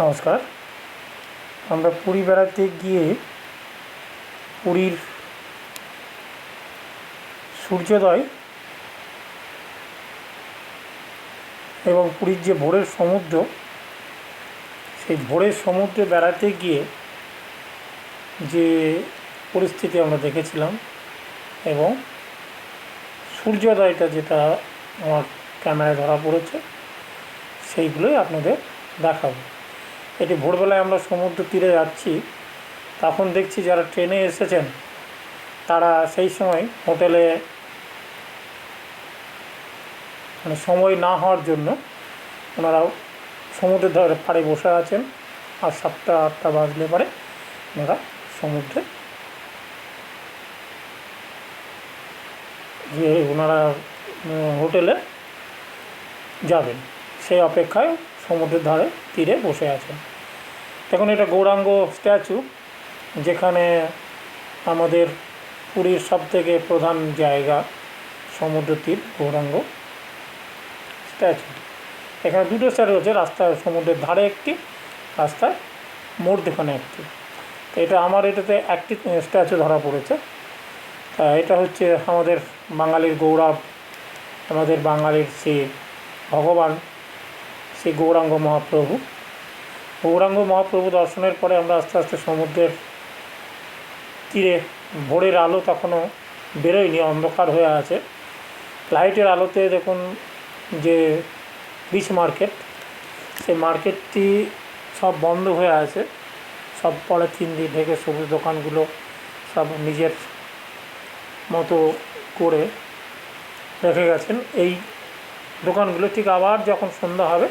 নমস্কার। আমরা পুরী বেড়াতে গিয়ে পুরীর সূর্যোদয় এবং পুরীর যে ভোরের সমুদ্র, সেই ভোরের সমুদ্রে বেড়াতে গিয়ে যে পরিস্থিতি আমরা দেখেছিলাম এবং সূর্যোদয়টা যেটা আমার ক্যামেরায় ধরা পড়েছে, সেইগুলোই আপনাদের দেখাবো। এটি ভোরবেলায় আমরা সমুদ্র তীরে যাচ্ছি, তখন দেখছি যারা ট্রেনে এসেছেন তারা সেই সময় হোটেলে সময় না হওয়ার জন্য ওনারাও সমুদ্রের ধারে পাড়ে বসে আছেন। আর 7টা-8টা বাজলে পরে ওনারা সমুদ্রে যে ওনারা হোটেলে যাবেন সেই অপেক্ষায় সমুদ্রের ধারে তীরে বসে আছেন। দেখুন, এটা গৌরাঙ্গ স্ট্যাচু, যেখানে আমাদের পুরীর সবথেকে প্রধান জায়গা সমুদ্র তীর গৌরাঙ্গ স্ট্যাচু। এখানে দুটো স্ট্যাচু আছে, রাস্তায় সমুদ্রের ধারে একটি, রাস্তায় মধ্যখানে একটি। এটা আমার এটাতে একটি স্ট্যাচু ধরা পড়েছে। এটা হচ্ছে আমাদের বাঙালির গৌরব, আমাদের বাঙালির সে ভগবান শ্রী গৌরাঙ্গ মহাপ্রভু। গৌরাঙ্গ মহাপ্রভু দর্শনের পরে আমরা আস্তে আস্তে সমুদ্রের তীরে, ভোরের আলো তখনও বেরোয়নি, অন্ধকার হয়ে আছে। লাইটের আলোতে দেখুন যে বিচ মার্কেট, সেই মার্কেটটি সব বন্ধ হয়ে আছে, সব পলিথিন দিয়ে ঢেকে সবুজ দোকানগুলো সব নিজের মতো করে রেখে গেছেন। এই দোকানগুলো ঠিক আবার যখন সন্ধ্যা হবে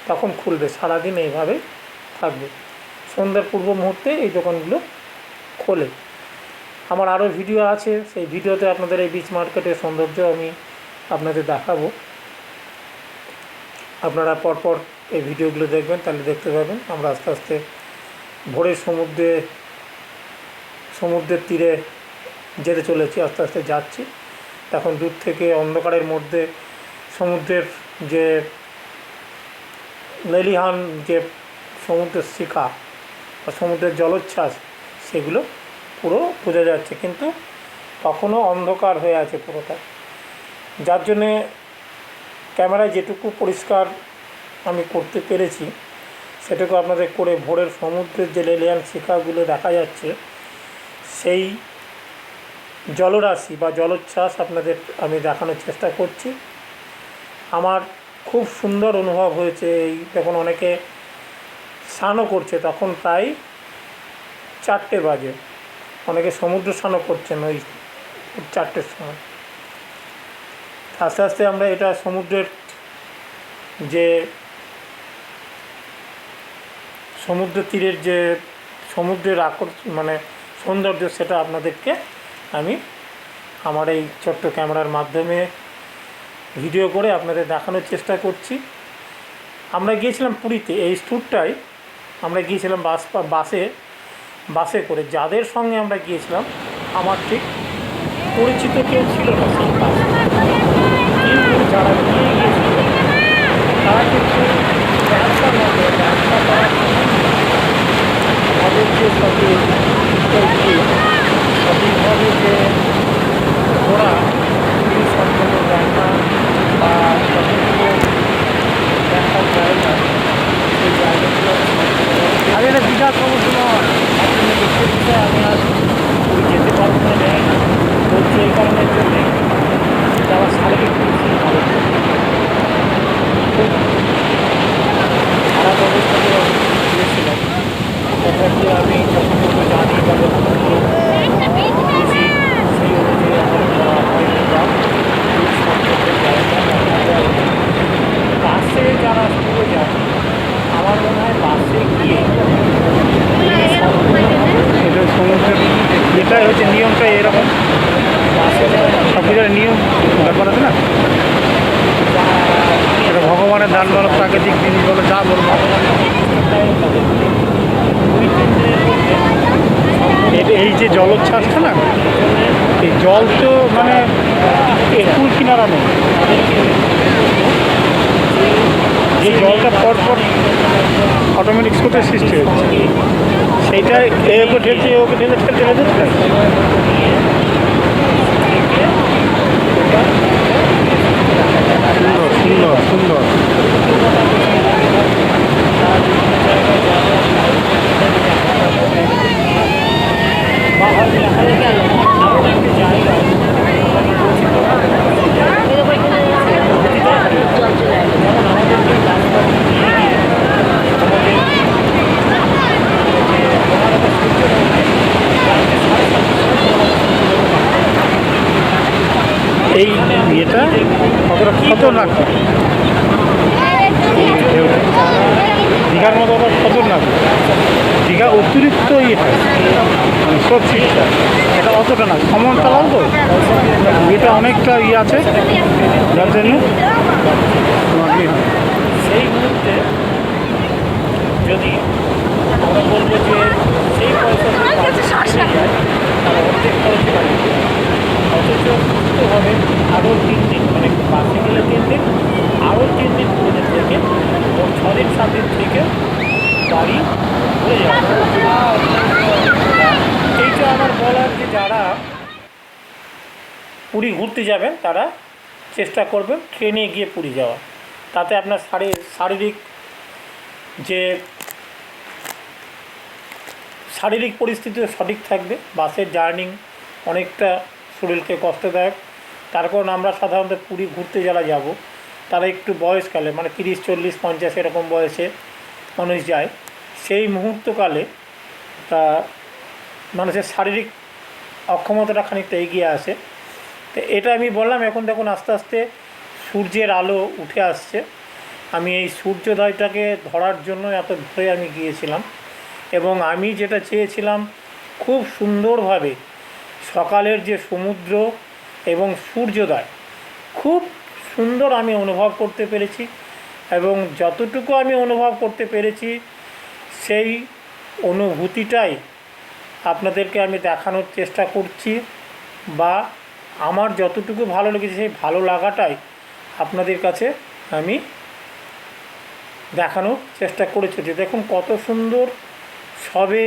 তখন খুলবে, সারাদিন এইভাবেই থাকবে। সন্ধ্যার পূর্ব মুহূর্তে এই দোকানগুলো খোলে। আমার আরও ভিডিও আছে, সেই ভিডিওতে আপনাদের এই বিচ মার্কেটের সৌন্দর্য আমি আপনাদের দেখাবো। আপনারা পরপর এই ভিডিওগুলো দেখবেন, তাহলে দেখতে পাবেন। আমরা আস্তে আস্তে ভোরের সমুদ্রের তীরে যেতে চলেছি, আস্তে আস্তে যাচ্ছি। এখন দূর থেকে অন্ধকারের মধ্যে সমুদ্রের যে লেলিহান যে সমুদ্রের শিখা বা সমুদ্রের জলোচ্ছ্বাস, সেগুলো পুরো বোঝা যাচ্ছে, কিন্তু তখনও অন্ধকার হয়ে আছে পুরোটা। যার জন্যে ক্যামেরায় যেটুকু পরিষ্কার আমি করতে পেরেছি সেটুকু আপনাদের করে ভোরের সমুদ্রের যে লেলিহান শিখাগুলো দেখা যাচ্ছে, সেই জলরাশি বা জলোচ্ছ্বাস আপনাদের আমি দেখানোর চেষ্টা করছি। আমার খুব সুন্দর অনুভব হয়েছে। এই যখন অনেকে স্নানও করছে, তখন প্রায় 4টে বাজে, অনেকে সমুদ্র স্নানও করছেন ওই 4টের সময়। আস্তে আস্তে আমরা এটা সমুদ্রের যে সমুদ্র তীরের যে সমুদ্রের সৌন্দর্য, সেটা আপনাদেরকে আমি আমার এই ছোট্ট ক্যামেরার মাধ্যমে ভিডিও করে আপনাদের দেখানোর চেষ্টা করছি। আমরা গিয়েছিলাম পুরীতে, এই ট্যুরটাই আমরা গিয়েছিলাম বাসে করে। যাদের সঙ্গে আমরা গিয়েছিলাম আমার ঠিক পরিচিত কেউ ছিল না সেই বাসে, কিন্তু যারা নিয়ে গিয়েছিল তারা কিন্তু আমাদেরকে সঠিকভাবে যে ঘোরা পুরী সম্পূর্ণ জায়গা বা যতগুলো দেখার জায়গা, সেই জায়গাগুলো আমি একটা বিশাল সমস্যা নয় দেখতে দিতে আমি আর পুরী যেতে পারবো না, জানি না বলছি। এই কারণের জন্যে যাওয়ার শারীরিক পরিস্থিতি ভালো, খুব খারাপ অবস্থাতে আমি গিয়েছিলাম। তথাপি আমি যতটুকু জানি বা যতটুকু বুঝি, সেই অনুযায়ী আমার করা হয়নি বা সম্পর্কে জায়গা বাসে যারা স্কুলে যায়, আমার মনে হয় বাসে গিয়ে এটা সমুদ্রের এটাই হচ্ছে নিয়মটাই এরকম। বাসে সব কিছুর নিয়ম ব্যাপার আছে না, এটা ভগবানের দান বলো, প্রাকৃতিক জিনিস বলো, যা বলবো। এই যে জলোচ্ছ্বাসটা না, এই জল তো কুল কিনারা নেই, যে জলটা পরপর অটোমেটিক স্রোতের সৃষ্টি হচ্ছে, সেইটা ওকে ঠেলছে ওকে ঠেলে ঠেলে দিচ্ছে। সুন্দর সুন্দর সুন্দর। এই ইয়েটা কতটা খতরনাক, দীঘার মতো আবার খতরনাক। দীঘা অতিরিক্ত ইয়ে হয় মানে স্রোত সৃষ্টি, এটা অতটা না, সমতলাও তো এটা অনেকটা ইয়ে আছে, যার জন্য সেই মুহূর্তে যদি আমরা বলবো যে সেই পয়সা তারা অর্ধেক খরচে পারে, অথচ সুস্থভাবে আরও 3 দিন, মানে বাসে গেলে 3 দিন, আরও 3 দিন পুরোদের থেকে 6 দিন 7 দিন থেকে বাড়ি ঘুরে যাবে। এইটা আমার বলার যে যারা পুরী ঘুরতে যাবেন তারা চেষ্টা করবেন ট্রেনে গিয়ে পুরী যাওয়া, তাতে আপনার শারীরিক পরিস্থিতিও সঠিক থাকবে। বাসের জার্নি অনেকটা শরীরকে কষ্টদায়ক, তার কারণ আমরা সাধারণত পুরী ঘুরতে যারা যাব তারা একটু বয়সকালে, মানে 30, 40, 50 এরকম বয়সে মানুষ যায়। সেই মুহূর্তকালে তা মানুষের শারীরিক অক্ষমতাটা খানিকটা এগিয়ে আসে। তো এটা আমি বললাম। এখন দেখুন আস্তে আস্তে সূর্যের আলো উঠে আসছে। আমি এই সূর্যোদয়টাকে ধরার জন্য এত ভোরে আমি গিয়েছিলাম, এবং আমি যেটা চেয়েছিলাম খুব সুন্দরভাবে সকালের যে সমুদ্র এবং সূর্যোদয় খুব সুন্দর আমি অনুভব করতে পেরেছি, এবং যতটুকু আমি অনুভব করতে পেরেছি সেই অনুভূতিটাই আপনাদেরকে আমি দেখানোর চেষ্টা করছি, বা আমার যতটুকু ভালো লেগেছে সেই ভালো লাগাটাই আপনাদের কাছে আমি দেখানোর চেষ্টা করেছি। যে দেখুন কত সুন্দর, সবে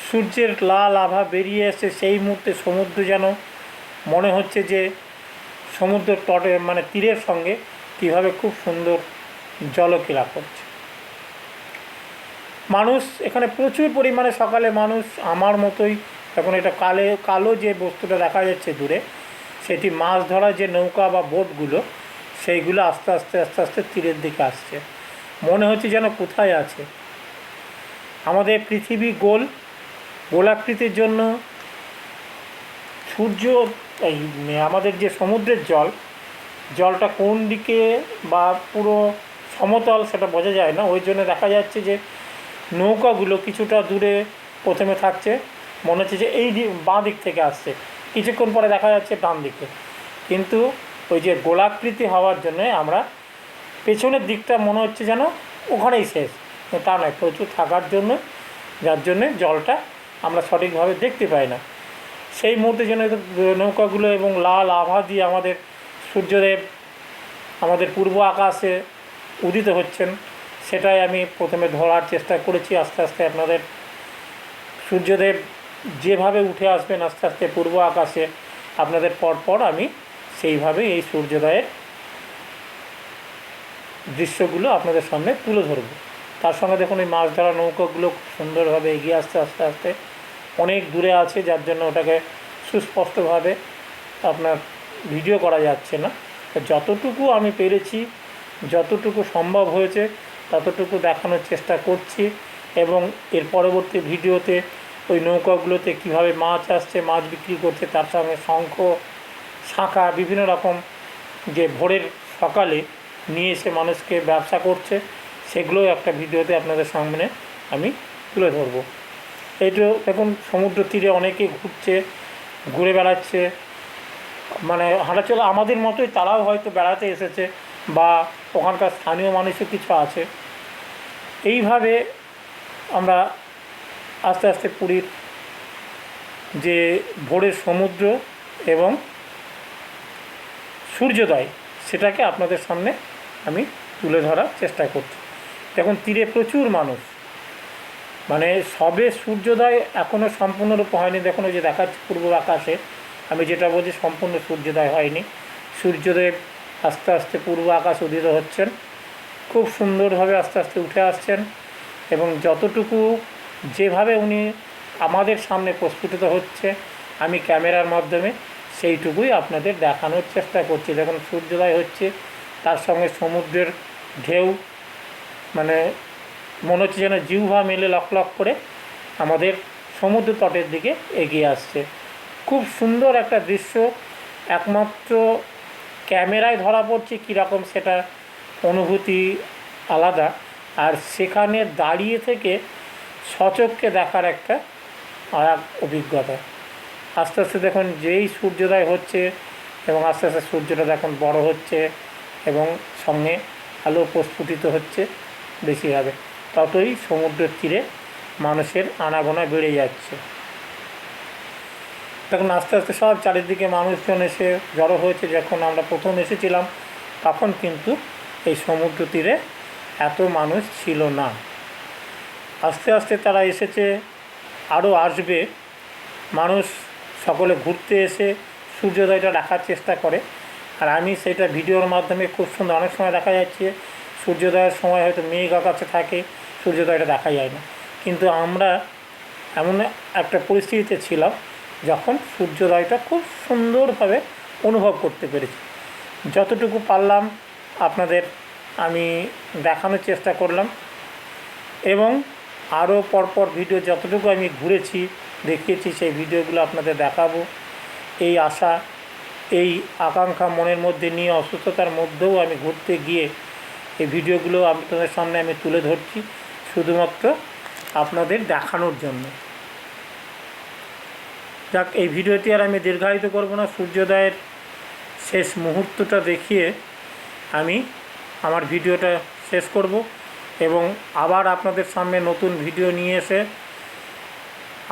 সূর্যের লাল আভা বেরিয়ে এসে সেই মুহূর্তে সমুদ্র যেন মনে হচ্ছে যে সমুদ্রের তটে, মানে তীরের সঙ্গে কীভাবে খুব সুন্দর জলক্রীড়া করছে। মানুষ এখানে প্রচুর পরিমাণে সকালে মানুষ আমার মতোই, এখন এটা কালো যে বস্তুটা দেখা যাচ্ছে দূরে, সেটি মাছ ধরার যে নৌকা বা বোটগুলো, সেইগুলো আস্তে আস্তে আস্তে আস্তে তীরের দিকে আসছে। মনে হচ্ছে যেন কোথায় আছে। আমাদের পৃথিবী গোলাকৃতির জন্য সূর্য, এই আমাদের যে সমুদ্রের জলটা কোন দিকে বা পুরো সমতল সেটা বোঝা যায় না। ওই জন্য দেখা যাচ্ছে যে নৌকাগুলো কিছুটা দূরে প্রথমে থাকছে, মনে হচ্ছে যে এই বাঁ দিক থেকে আসছে, কিছুক্ষণ পরে দেখা যাচ্ছে ডান দিকে। কিন্তু ওই যে গোলাকৃতি হওয়ার জন্য আমরা পেছনের দিকটা মনে হচ্ছে যেন ওখানেই শেষ, তা নয়, প্রচুর থাকার জন্য, যার জন্যে জলটা আমরা সঠিকভাবে দেখতে পাই না। সেই মুহূর্তে যেন নৌকাগুলো এবং লাল আভা দিয়ে আমাদের সূর্যদেব আমাদের পূর্ব আকাশে উদিত হচ্ছেন, সেটাই আমি প্রথমে ধরার চেষ্টা করেছি। আস্তে আস্তে আপনাদের সূর্যদেব যেভাবে উঠে আসবেন আস্তে আস্তে পূর্ব আকাশে, আপনাদের পরপর আমি সেইভাবে এই সূর্যোদয়ের দৃশ্যগুলো আপনাদের সামনে তুলে ধরব। তার সঙ্গে দেখুন এই মাছ ধরা নৌকাগুলো খুব সুন্দরভাবে এগিয়ে আসতে আস্তে আস্তে অনেক দূরে আছে, যার জন্য ওটাকে সুস্পষ্টভাবে আপনার ভিডিও করা যাচ্ছে না। যতটুকু আমি পেরেছি, যতটুকু সম্ভব হয়েছে ততটুকু দেখানোর চেষ্টা করছি, এবং এর পরবর্তী ভিডিওতে ওই নৌকাগুলোতে কীভাবে মাছ আসছে, মাছ বিক্রি করছে, তার সঙ্গে শঙ্খ, শাঁখা, বিভিন্ন রকম যে ভোরের সকালে নিয়ে এসে মানুষকে ব্যবসা করছে, সেগুলোও একটা ভিডিওতে আপনাদের সামনে আমি তুলে ধরবো। এইটা দেখুন সমুদ্র তীরে অনেকে ঘুরে বেড়াচ্ছে, মানে হাঁটাচলা আমাদের মতোই, তারাও হয়তো বেড়াতে এসেছে, বা ওখানকার স্থানীয় মানুষও কিছু আছে। এইভাবে আমরা আস্তে আস্তে পুরীর যে ভোরের সমুদ্র এবং সূর্যোদয় সেটাকে আপনাদের সামনে আমি তুলে ধরার চেষ্টা করছি। দেখুন তীরে প্রচুর মানুষ, মানে সবে সূর্যোদয় এখনও সম্পূর্ণরূপে হয়নি। দেখুন ওই যে দেখাচ্ছে পূর্ব আকাশে, আমি যেটা বলছি সম্পূর্ণ সূর্যোদয় হয়নি। সূর্যদেব আস্তে আস্তে পূর্ব আকাশ উদিত হচ্ছেন, খুব সুন্দরভাবে আস্তে আস্তে উঠে আসছেন, এবং যতটুকু যেভাবে উনি আমাদের সামনে প্রস্ফুটিত হচ্ছে আমি ক্যামেরার মাধ্যমে সেইটুকুই আপনাদের দেখানোর চেষ্টা করছি। দেখুন সূর্যোদয় হচ্ছে, তার সঙ্গে সমুদ্রের ঢেউ, মানে মনে হচ্ছে যেন জিহ্বা মেলে লক লক করে আমাদের সমুদ্র তটের দিকে এগিয়ে আসছে। খুব সুন্দর একটা দৃশ্য, একমাত্র ক্যামেরায় ধরা পড়ছে কীরকম সেটা অনুভূতি আলাদা, আর সেখানে দাঁড়িয়ে থেকে সচক্ষে দেখার একটা আর অভিজ্ঞতা। আস্তে আস্তে দেখুন যেই সূর্যোদয় হচ্ছে এবং আস্তে আস্তে সূর্যটা দেখুন বড় হচ্ছে এবং সঙ্গে আলো প্রস্ফুটিত হচ্ছে বেশিভাবে, ততই সমুদ্রের তীরে মানুষের আনাগোনা বেড়ে যাচ্ছে। তখন আস্তে আস্তে সব চারিদিকে মানুষজন এসে জড়ো হয়েছে। যখন আমরা প্রথম এসেছিলাম তখন কিন্তু এই সমুদ্র তীরে এত মানুষ ছিল না। আস্তে আস্তে তারা এসেছে, আরও আসবে। মানুষ সকলে ঘুরতে এসে সূর্যোদয়টা দেখার চেষ্টা করে, আর আমি সেটা ভিডিওর মাধ্যমে খুব সুন্দর, অনেক সময় দেখা যাচ্ছে সূর্যোদয়ের সময় হয়তো মেঘ আকাশে থাকে, সূর্যোদয়টা দেখা যায় না, কিন্তু আমরা এমন একটা পরিস্থিতিতে ছিলাম যখন সূর্যোদয়টা খুব সুন্দরভাবে অনুভব করতে পেরেছি। যতটুকু পারলাম আপনাদের আমি দেখানোর চেষ্টা করলাম, এবং আরও পরপর ভিডিও যতটুকু আমি ঘুরেছি দেখিয়েছি সেই ভিডিওগুলো আপনাদের দেখাবো। এই আশা, এই আকাঙ্ক্ষা মনের মধ্যে নিয়ে অসুস্থতার মধ্যেও আমি ঘুরতে গিয়ে এই ভিডিওগুলো আপনাদের সামনে আমি তুলে ধরছি শুধুমাত্র আপনাদের দেখানোর জন্য। যাক, এই ভিডিওটি আর আমি দীর্ঘায়িত করব না। সূর্যোদয়ের শেষ মুহূর্তটা দেখিয়ে আমি আমার ভিডিওটা শেষ করব, এবং আবার আপনাদের সামনে নতুন ভিডিও নিয়ে এসে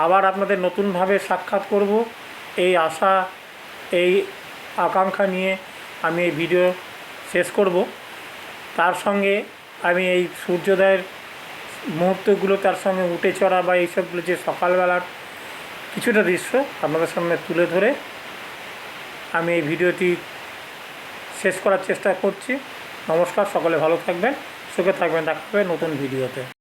আবার আপনাদের নতুনভাবে সাক্ষাৎ করব। এই আশা, এই আকাঙ্ক্ষা নিয়ে আমি এই ভিডিও শেষ করব। তার সঙ্গে আমি এই সূর্যোদয়ের মুহূর্তগুলো, তার সঙ্গে উঠে চড়া বা এইসবগুলো যে সকালবেলার কিছুটা দৃশ্য আপনাদের সামনে তুলে ধরে আমি এই ভিডিওটি শেষ করার চেষ্টা করছি। নমস্কার, সকলে ভালো থাকবেন, সুখে থাকবেন, দেখা হবে নতুন ভিডিওতে।